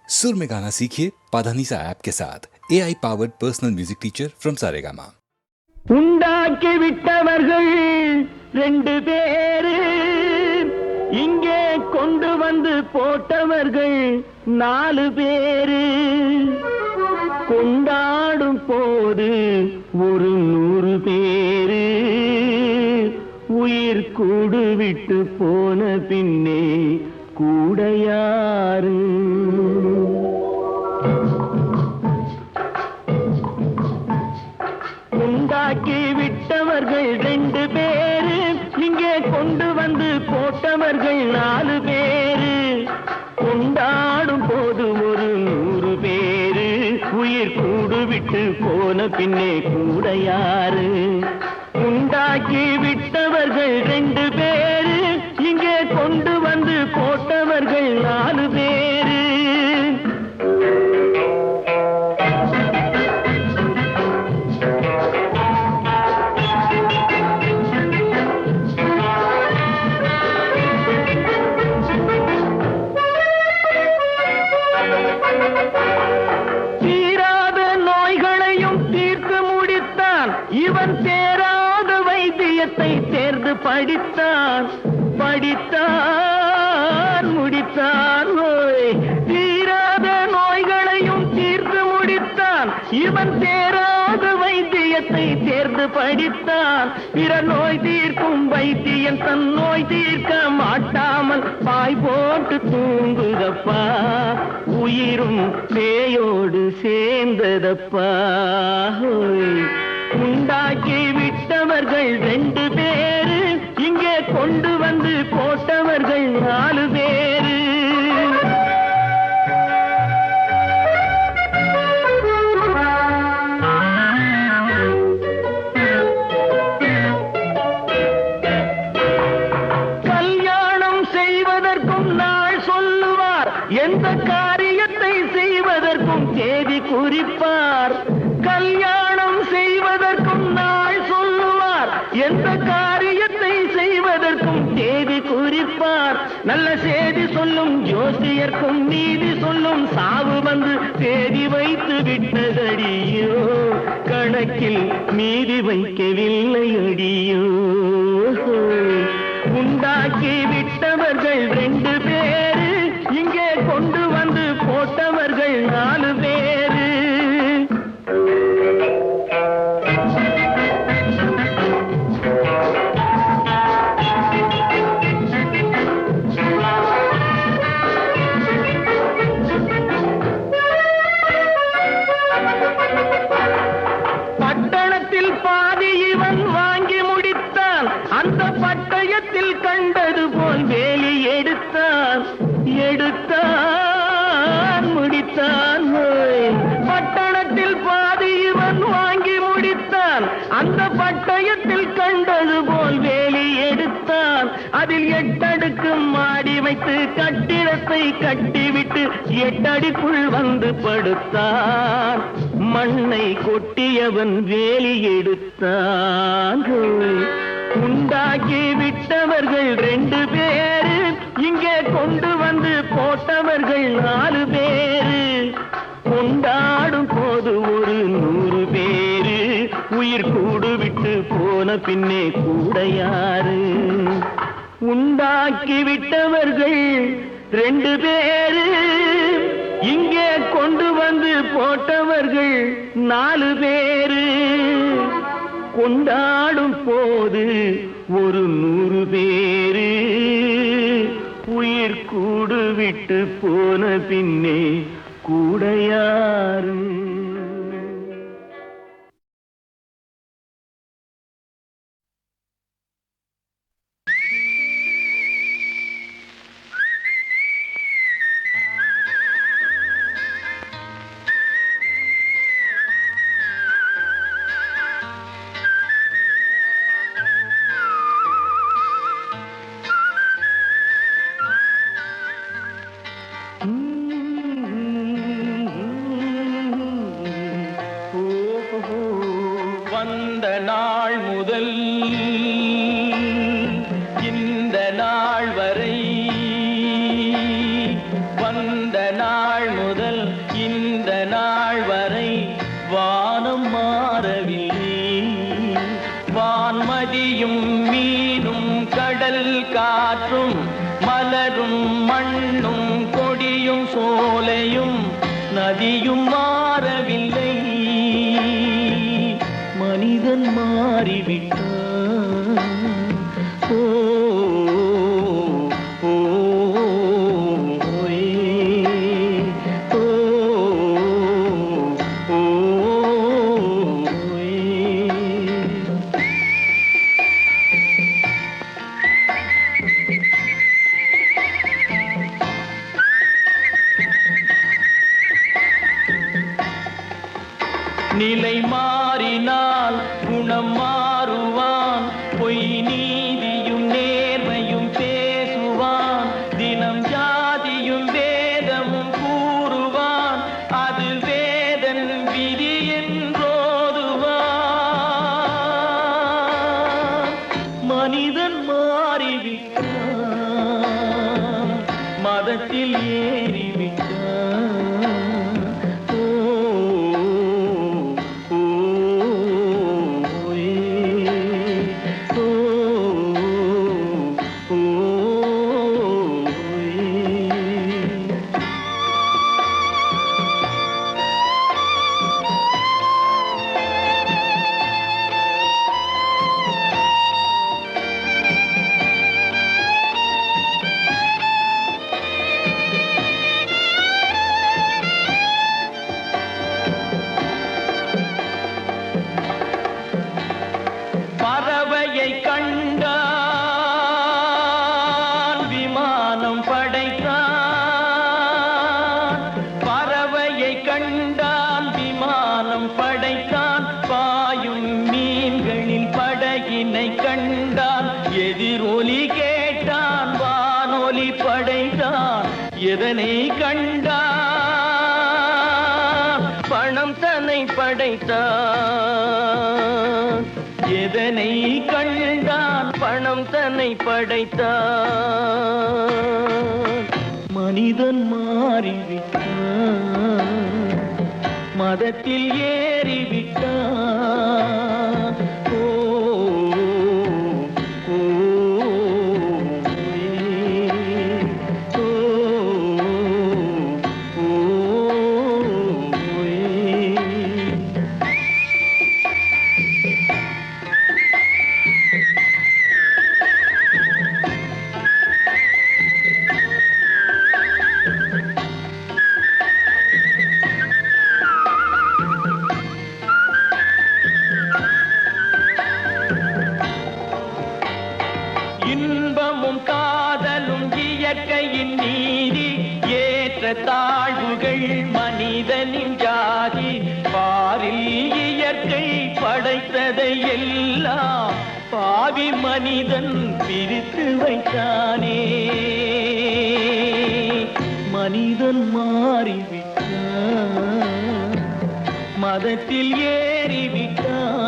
सुर में गाना सीखिए पाधानीसा ऐप के साथ AI powered personal music teacher from Saregama. உண்டாக்கி விட்டவர்கள் 2 பேரு, இங்கே கொண்டு வந்து போட்டவர்கள் 4 பேரு. கொண்டாடும் போது ஒரு 100 பேரு, உயிர் கூடு விட்டு போன பின்னே கூட யாரு? உண்டாக்கி விட்டவர்கள் 2 பேரு, இங்கே கொண்டு வந்து போட்டவர்கள் 4 பேரு. கொண்டாடும் போது ஒரு 100 பேரு, உயிர் கூடு விட்டு போன பின்னே கூட யாரு? உண்டாக்கி விட்டவர்கள் 2 பேரு, இங்கே கொண்டு வந்து போட்டவர்கள் 4 பேரு. தீராத நோய்களையும் தீர்த்து முடித்தான், இவன் தேராத வைத்தியத்தை தேர்ந்து படித்தான். முடித்தான். தீராத நோய்களையும் தீர்த்து முடித்தான், இவன் தேராத வைத்தியத்தை தேர்ந்து படித்தான். பிற நோய் தீர்க்கும் வைத்தியன் தன் நோய் தீர்க்க மாட்டாமல் பாய் போட்டு தூங்குதப்பா, உயிரும் பேயோடு சேர்ந்ததப்பா. உண்டாக்கி விட்டவர்கள் 2 பேரு, இங்கே கொண்டு வந்து போட்டவர்கள் 4 பேரு. கல்யாணம் செய்வதற்கும் நாள் சொல்லுவார், எந்த காரியத்தை செய்வதற்கும் தேதி குறிப்பார். கல்யாணம் செய்வதற்கும் நாள் சொல்லுவார், எந்த காரியத்தை செய்வதற்கும் தேதி குறிப்பார். நல்ல செய்தி சொல்லும் ஜோசியர்க்கும் நீதி சொல்லும் சாவு வந்து தேதி வைத்து விட்டதடியோ, கணக்கில் மீதி வைக்கவில்லை அடியோ. உண்டாக்கி விட்டவர்கள் 2 பேரு, இங்கே கொண்டு வந்து போட்டவர்கள் 4 பேரு. பட்டணத்தில் பாதி இவன் வாங்கி முடித்தான், அந்த பட்டயத்தில் கண்டது போல் வேலி எடுத்தான். முடித்தான். பட்டணத்தில் பாதி இவன் வாங்கி முடித்தான், அந்த பட்டயத்தில் கண்டது போல் வேலி எடுத்தான். அதில் 8 அடுக்கு மாடி வைத்து கட்டிடத்தை கட்டிவிட்டு 8 அடிக்குள் வந்து படுத்தான். மண்ணை கொட்டியவன் வேலி எடுத்தான். உண்டாக்கி விட்டவர்கள் 2 பேரு, இங்கே கொண்டு வந்து போட்டவர்கள் 4 பேரு. கொண்டாடும் போது ஒரு 100 பேரு, உயிர் கூடு விட்டு போன பின்னே கூட யாரு? உண்டாக்கி விட்டவர்கள் 2 பேரு, இங்கே கொண்டு வந்து போட்டவர்கள் 4 பேரு. கொண்டாடும் போது ஒரு 100 பேரு, உயிர் கூடு விட்டு போன பின்னே கூட யாரு? நாள் முதல் இந்த நாள் வரை வானம் மாறவில்லை. வான்மதியும் மீனும் கடல் காற்றும் மலரும் மண்ணும் கொடியும் சோலையும் நதியும் மாறவில்லை. மனிதன் மாறிவிட்டான். ஓ ஓ ஓ ஓ நிலை மாறினால் குணம் மாறுவான். பொய் நீதியும் நேர்மையும் பேசுவான். தினம் ஜாதியும் வேதமும் கூறுவான். அது வேதன் விதி என்றோதுவான். மனிதன் மாறிவிட்டான். மதத்தில் ஏறிவிட்டான். பறவையை கண்டான் விமானம் படைத்தான். பறவையை கண்டான் விமானம் படைத்தான். பாயும் மீன்களின் படகினை கண்டான். எதிரொலி கேட்டான் வானொலி படைத்தான். எதனை கண்டான்? பணம் தன்னை படைத்தான். எதனை கண்டான்? பணம் தன்னை படைத்தான். மனிதன் மாறிவிட்டான். மதத்தில் ஏறிவிட்டான். ஓ ஓ இன்பமும் காதலும் இயற்கையின் நீதி. ஏற்ற தாழ்வுகள் மனிதனின் ஜாதி. பாரில் இயற்கை படைத்ததை எல்லாம் பாவி மனிதன் பிரித்து வைத்தானே. மனிதன் மாறிவிட்டான். மதத்தில் ஏறிவிட்டான்.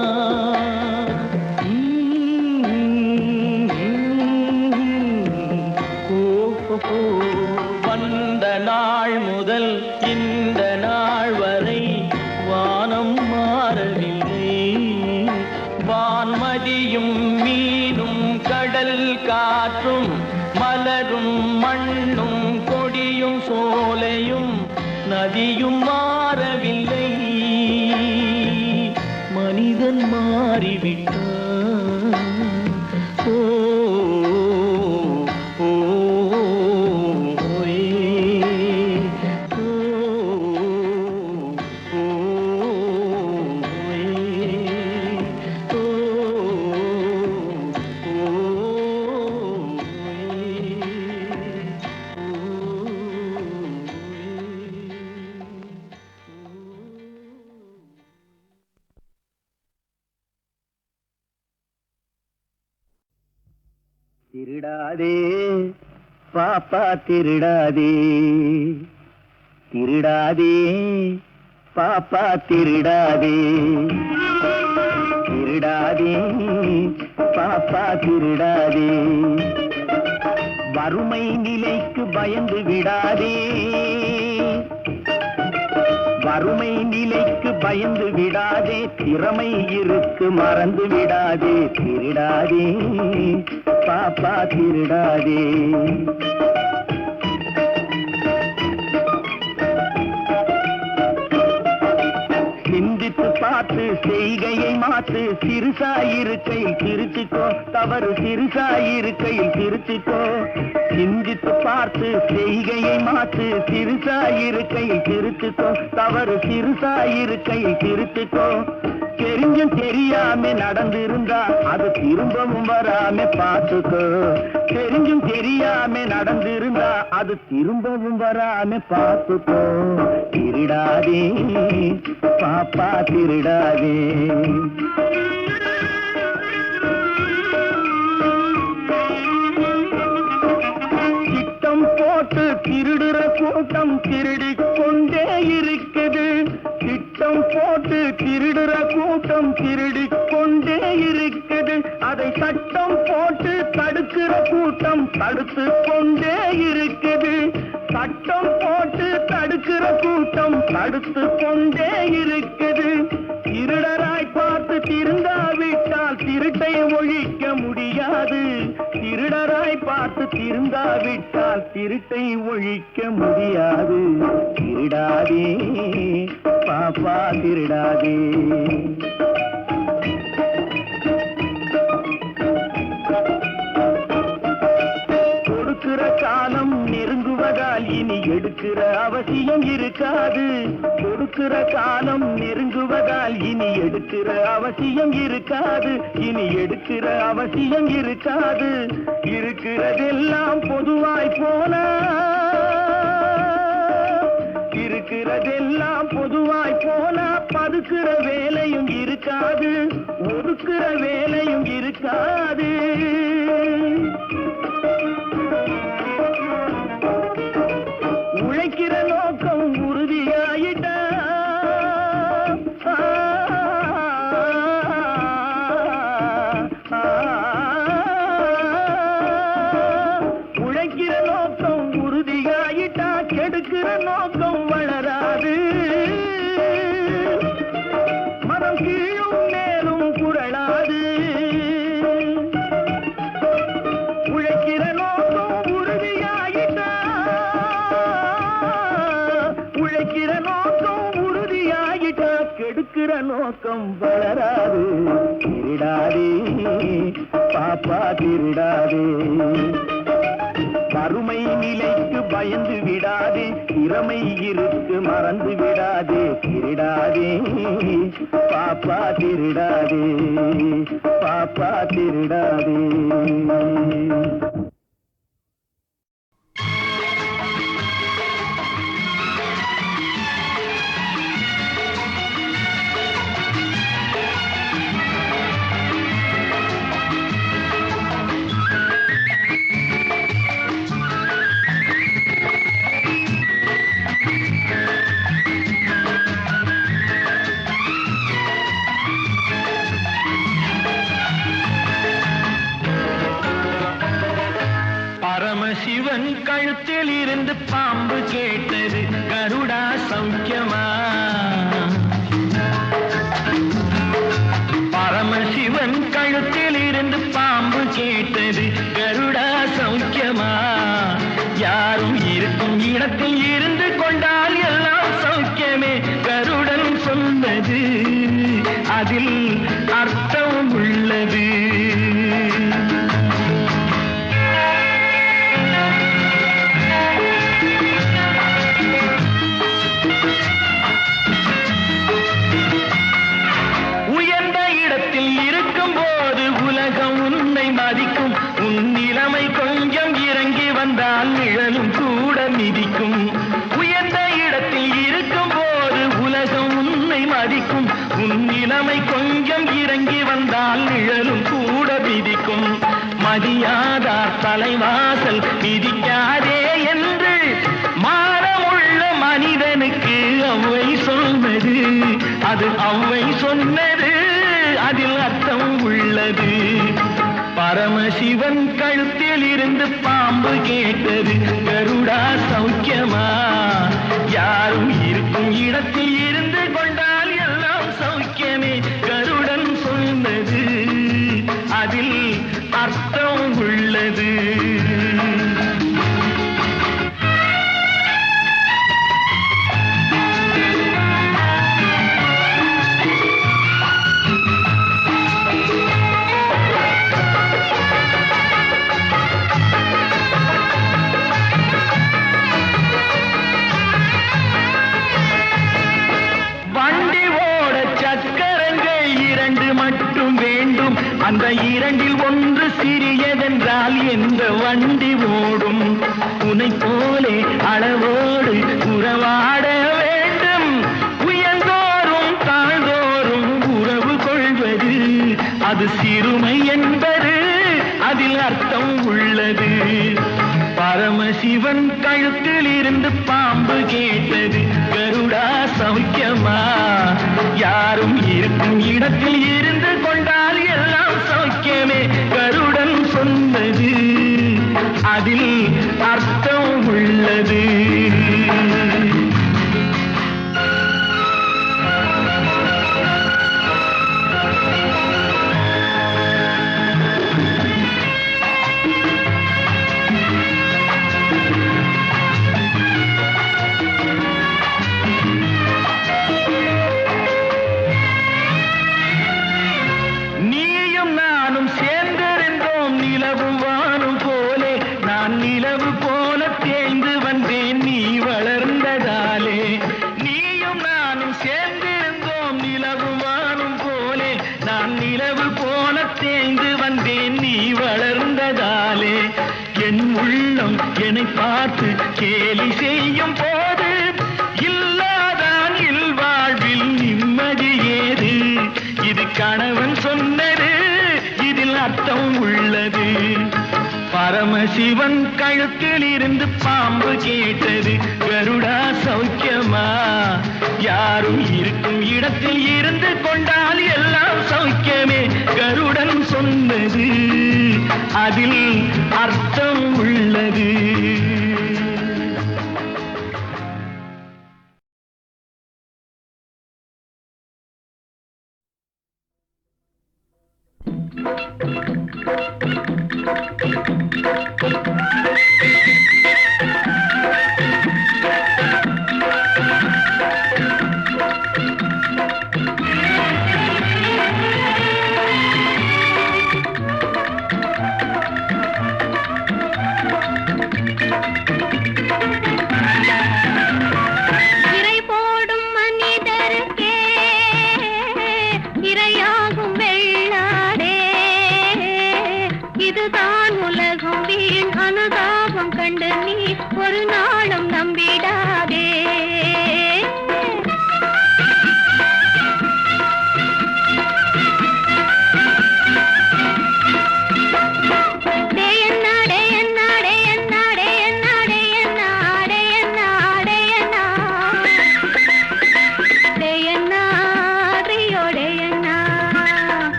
வந்த நாள் முதல் இந்த நாள் வரை வானம் மாறவில்லை. வான்மதியும் மீனும் கடல் காற்றும் மலரும் மண்ணும் கொடியும் சோலையும் நதியும் மாறவில்லை. மனிதன் மாறிவிட்டான். ஓ திருடாதே பாப்பா திருடாதே. திருடாதே பாப்பா திருடாதே. திருடாதே பாப்பா திருடாதே. வறுமை நிலைக்கு பயந்து விடாதே. வறுமை நிலைக்கு பயந்து விடாதே, திறமை இருக்கு மறந்து விடாதே, திருடாதே பாப்பா திருடாதே. சிந்தித்து பார்த்து செய்கையை மாற்று, சிறுசாயிருக்கையில் திருச்சிக்கோ, தவறு சிறுசாயிருக்கையில் திருச்சிக்கோ. சிந்தித்து பார்த்து செய்கையை மாற்று, சிறுசாயிருக்கையில் திருச்சிக்கோ, தவறு சிறுசாயிருக்கையில் திருச்சிக்கோ. தெரிஞ்சும் தெரியாம நடந்திருந்தா அது திரும்பவும் வராம பார்த்துக்கோ. தெரிஞ்சும் தெரியாம நடந்திருந்தா அது திரும்பவும் வராம பார்த்துக்கோ. திருடாதே பாப்பா திருடாதே. திட்டம் போட்டு திருடுற கூட்டம் திருடிக் கொண்டே இருக்குது. திட்டம் போட்டு திருடுற கூட்டம் திருடிக் கொண்டே இருக்குது. அதை சட்டம் போட்டு தடுக்கிற கூட்டம் தடுத்து கொண்டே இருக்குது. சட்டம் போட்டு தடுக்கிற கூட்டம் தடுத்து கொண்டே இருக்குது. திருடராய் பார்த்து திருந்தாவிட்டால் திருட்டை ஒழிக்க முடியாது. திருடராய் பார்த்து திருந்தாவிட்டால் திருட்டை ஒழிக்க முடியாது. திருடாதே பாப்பா திருடாதே. கொடுக்கிற காலம் நெருங்குவதால் இனி எடுக்கிற அவசியம் இருக்காது. கொடுக்கிற காலம் நெருங்குவதால் இனி எடுக்கிற அவசியம் இருக்காது. இனி எடுக்கிற அவசியம் இருக்காது. இருக்கிறதெல்லாம் பொதுவாய் போனா, இருக்கிறதெல்லாம் பொதுவாய் போனா பதுக்கிற வேலையும் இருக்காது, ஒதுக்குற வேலையும் இருக்காது. உழைக்கிற நோக்கம் உறுதியாயிட்டா உழைக்கிற நோக்கம் உறுதியாயிட்டா கெடுக்கிற நோக்கம் வளராது. மனம் கீழும் மேலும் குரலாது. உழைக்கிற நோக்கம் உறுதியாயிட்டா, உழைக்கிற நோக்கம் உறுதியாயிட்டா கெடுக்கிற நோக்கம் வளராது. திருடாதே பாப்பா திருடாதே. வறுமை நிலைக்கு பயந்து விடாதே, திறமை இருக்கு மறந்து விடாதே, திருடாதே பாப்பா திருடாதே, பாப்பா திருடாதே. பரமசிவன் கழுத்தில் இருந்து பாம்பு கேட்டது, கருடா சௌக்கியமா? பரமசிவன் கழுத்தில் இருந்து பாம்பு கேட்டது, கருடா சௌக்கியமா? யாரும் இருக்கும் இடத்தில் இருந்து கொண்டால் எல்லாம் சௌக்கியமே, கருடன் சொன்னது அதில் அர்த்தம் உள்ளது. நிழலும் கூட மிதிக்கும். உயர்ந்த இடத்தில் இருக்கும் போது உலகம் உன்னை மதிக்கும். உன் நிலைமை கொஞ்சம் இறங்கி வந்தால் நிழலும் கூட மிதிக்கும். மதியாதார் தலைவாசல் மிதிக்காதே என்று மானமுள்ள மனிதனுக்கு அவ்வை சொன்னது, அது அவ்வை சொன்னது, அதில் அர்த்தம் உள்ளது. பரமசிவன் கழுத்தில் இருந்து பாம்பு கேட்டது, கருடா சௌக்கியமா? யாரும் இருக்கும் இடத்தில் இருந்து கொண்டால் எல்லாம் சௌக்கியமே கருடன் சொன்னது அதில் அர்த்தம் உள்ளது. அந்த இரண்டில் ஒன்று சிறியதென்றால் எந்த வண்டி ஓடும்? உனை போலே அளவோடு உறவாட வேண்டும். உயர்ந்தோறும் தாழ்ந்தோறும் உறவு கொள்வது அது சிறுமை என்பது அதில் அர்த்தம் உள்ளது. பரமசிவன் கழுத்தில் இருந்து பாம்பு கேட்டது கருடா சௌக்கியமா? யாரும் இருக்கும் இடத்தில் இருந்து கொண்டால் எல்லாம் சௌக்கியமே கருடன் சொன்னது அதில் அர்த்தம் உள்ளது. என் உள்ளம் என்னை பார்த்து கேலி செய்யும் போது இல்லாதான் இல்வாழ்வில் நிம்மதி ஏது? இது கணவன் சொன்னது இதில் அர்த்தம் உள்ளது. பரமசிவன் கழுத்தில் இருந்து பாம்பு கேட்டது கருடா சௌக்கியமா? யாரும் இருக்கும் இடத்தில் இருந்து கொண்டால் எல்லாம் சௌக்கியமே கருடன் சொன்னது அதில் அர்த்தம் உள்ளது. இதுதான்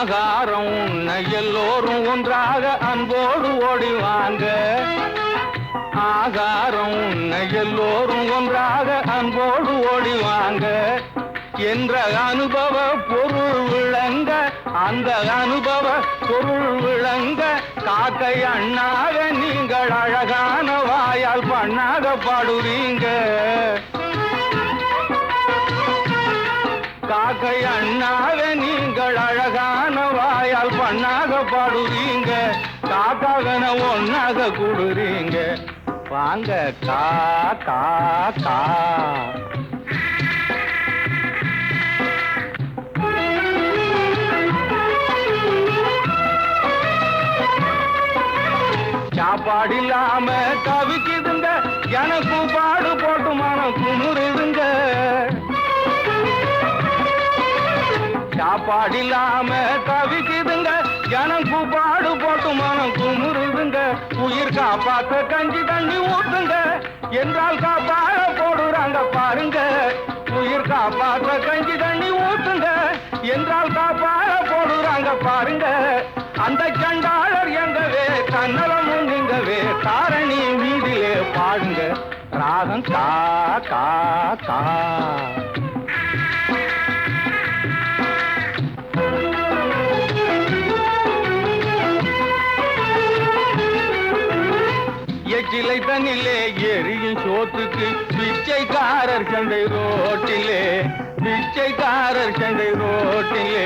ஆகாரம் உண்ண எல்லோரும் ஒன்றாக அன்போடு ஓடிவாங்க. ஆகாரம் உண்ண எல்லோரும் ஒன்றாக அன்போடு ஓடிவாங்க. என்ற அனுபவ பொருள் விளங்க, அந்த அனுபவ பொருள் விளங்க, காக்கை அண்ணாக நீங்கள் அழகான வாயால் பண்ணாக பாடுறீங்க. காக்கை அண்ணாக நீங்கள் அழகான வாயால் பண்ணாக பாடுறீங்க. காக்காகன ஒன்னாக கூடுறீங்க. வாங்க கா கா கா. சாப்பாடு இல்லாம தவிக்குதுங்க, எனக்கு பாடு போட்டு மனம் குமுறுதுங்க. சாப்பாடு இல்லாம தவிக்குதுங்க, எனக்கு பாடு போட்டு மனம் குமுறுதுங்க. உயிர் காப்பாத்த கஞ்சி தண்ணி ஊத்துங்க என்றால் காப்பாட போடுறாங்க பாருங்க. உயிர் காப்பாத்த கஞ்சி தண்ணி ஊத்துங்க என்றால் காப்பாட போடுறாங்க பாருங்க. அந்த சண்டாளர் எங்கவே கண்ணலமும் நீங்கவே தாரணி வீதியிலே பாடுங்க. ராகம் கா கா கா. எச்சிலை தண்ணிலே எரியும் சோத்துக்கு பிச்சைக்காரர் சண்டை ரோட்டிலே, பிச்சைக்காரர் சண்டை ரோட்டிலே.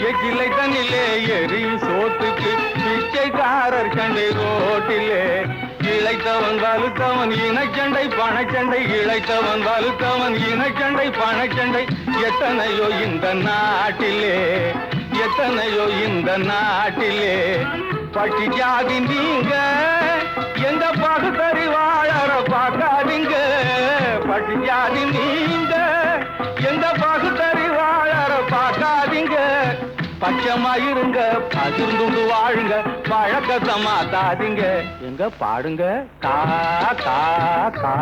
எச்சிலை தண்ணிலே எரியும் சோத்துக்கு பிச்சைக்காரர் சண்டை ரோட்டிலே. இழைத்தவன் வலுத்தவன் இனச்சண்டை பணச்சண்டை, இழைத்தவன் வலுத்தவன் இனச்சண்டை பணச்சண்டை. எத்தனையோ இந்த நாட்டிலே, எத்தனையோ இந்த நாட்டிலே. பட்டி ஜாதி நீங்க எந்த பகுத்தறிவாளர பார்க்காதீங்க, பட்டி ஜாதி நீங்க எந்த பகுத்தறிவாளர பார்க்காதீங்க. பச்சமாயிருங்க பகிர்ந்து வாழுங்க, பழக்கத்தை மாத்தாதீங்க. எங்க பாடுங்க கா கா கா.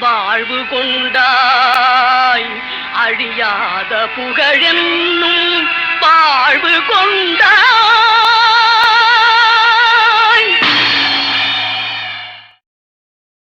வாழ்வு கொண்டாய் அழியாத புகழென்னும் வாழ்வு கொண்டாய்.